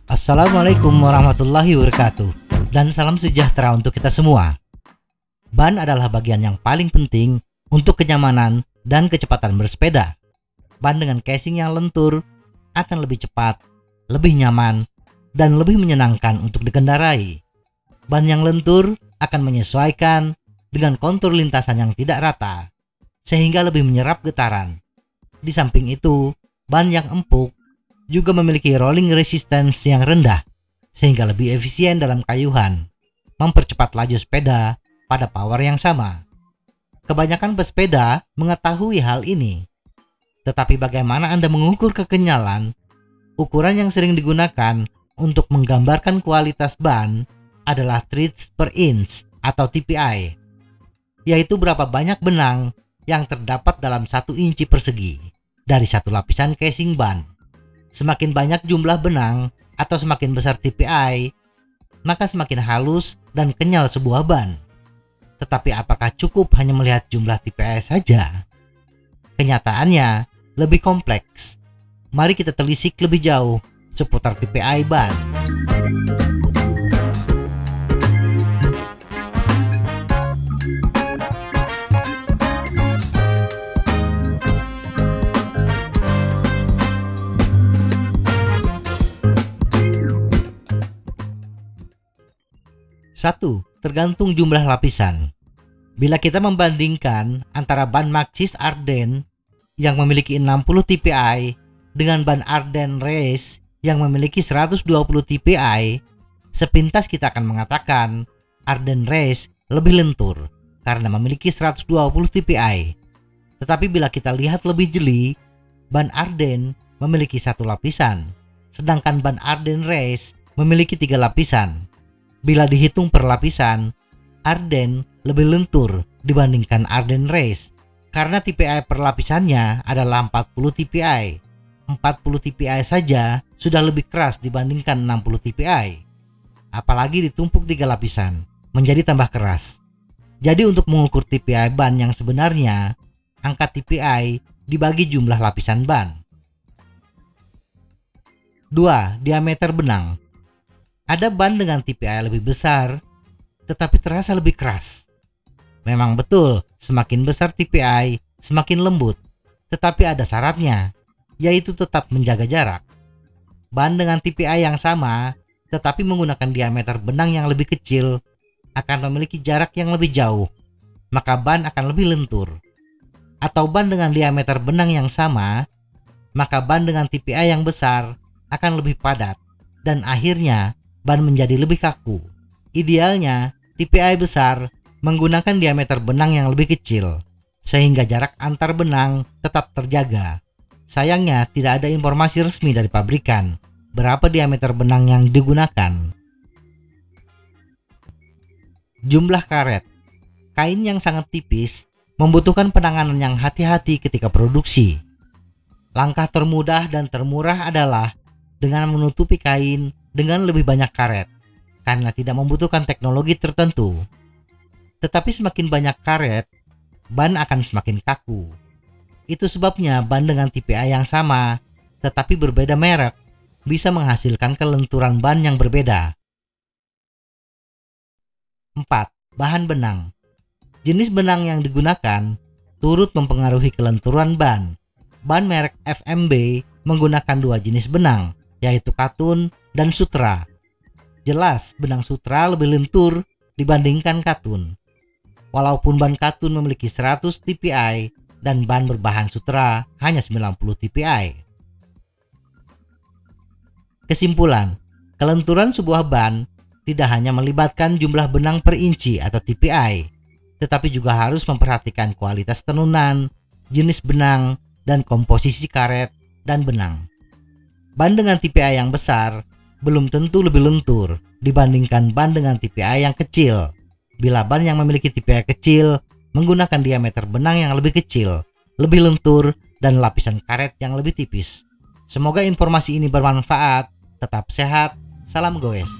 Assalamualaikum warahmatullahi wabarakatuh, dan salam sejahtera untuk kita semua. Ban adalah bagian yang paling penting untuk kenyamanan dan kecepatan bersepeda. Ban dengan casing yang lentur akan lebih cepat, lebih nyaman, dan lebih menyenangkan untuk dikendarai. Ban yang lentur akan menyesuaikan dengan kontur lintasan yang tidak rata, sehingga lebih menyerap getaran. Di samping itu, ban yang empuk juga memiliki rolling resistance yang rendah, sehingga lebih efisien dalam kayuhan, mempercepat laju sepeda pada power yang sama. Kebanyakan pesepeda mengetahui hal ini. Tetapi bagaimana Anda mengukur kekenyalan? Ukuran yang sering digunakan untuk menggambarkan kualitas ban adalah treads per inch atau TPI, yaitu berapa banyak benang yang terdapat dalam 1 inci persegi dari satu lapisan casing ban. Semakin banyak jumlah benang atau semakin besar TPI, maka semakin halus dan kenyal sebuah ban. Tetapi apakah cukup hanya melihat jumlah TPI saja? Kenyataannya lebih kompleks. Mari kita telisik lebih jauh seputar TPI ban. Satu, tergantung jumlah lapisan. Bila kita membandingkan antara ban Maxxis Arden yang memiliki 60 TPI dengan ban Arden Race yang memiliki 120 TPI, sepintas kita akan mengatakan Arden Race lebih lentur karena memiliki 120 TPI. Tetapi bila kita lihat lebih jeli, ban Arden memiliki 1 lapisan, sedangkan ban Arden Race memiliki 3 lapisan. Bila dihitung per lapisan, Arden lebih lentur dibandingkan Arden Race karena TPI per lapisannya adalah 40 TPI. 40 TPI saja sudah lebih keras dibandingkan 60 TPI. Apalagi ditumpuk 3 lapisan, menjadi tambah keras. Jadi untuk mengukur TPI ban yang sebenarnya, angka TPI dibagi jumlah lapisan ban. 2. Diameter benang. Ada ban dengan TPI lebih besar, tetapi terasa lebih keras. Memang betul, semakin besar TPI, semakin lembut. Tetapi ada syaratnya, yaitu tetap menjaga jarak. Ban dengan TPI yang sama, tetapi menggunakan diameter benang yang lebih kecil, akan memiliki jarak yang lebih jauh, maka ban akan lebih lentur. Atau ban dengan diameter benang yang sama, maka ban dengan TPI yang besar akan lebih padat, dan akhirnya ban menjadi lebih kaku. Idealnya, TPI besar menggunakan diameter benang yang lebih kecil, sehingga jarak antar benang tetap terjaga. Sayangnya, tidak ada informasi resmi dari pabrikan berapa diameter benang yang digunakan. Jumlah karet. Kain yang sangat tipis membutuhkan penanganan yang hati-hati ketika produksi. Langkah termudah dan termurah adalah dengan menutupi kain dengan lebih banyak karet, karena tidak membutuhkan teknologi tertentu. Tetapi semakin banyak karet, ban akan semakin kaku. Itu sebabnya ban dengan TPI yang sama, tetapi berbeda merek, bisa menghasilkan kelenturan ban yang berbeda. 4. Bahan benang. Jenis benang yang digunakan turut mempengaruhi kelenturan ban. Ban merek FMB menggunakan 2 jenis benang, yaitu katun dan sutra. Jelas benang sutra lebih lentur dibandingkan katun. Walaupun ban katun memiliki 100 TPI dan ban berbahan sutra hanya 90 TPI. Kesimpulan, kelenturan sebuah ban tidak hanya melibatkan jumlah benang per inci atau TPI, tetapi juga harus memperhatikan kualitas tenunan, jenis benang, dan komposisi karet dan benang. Ban dengan TPI yang besar belum tentu lebih lentur dibandingkan ban dengan TPI yang kecil. Bila ban yang memiliki TPI kecil menggunakan diameter benang yang lebih kecil, lebih lentur, dan lapisan karet yang lebih tipis. Semoga informasi ini bermanfaat. Tetap sehat. Salam goes.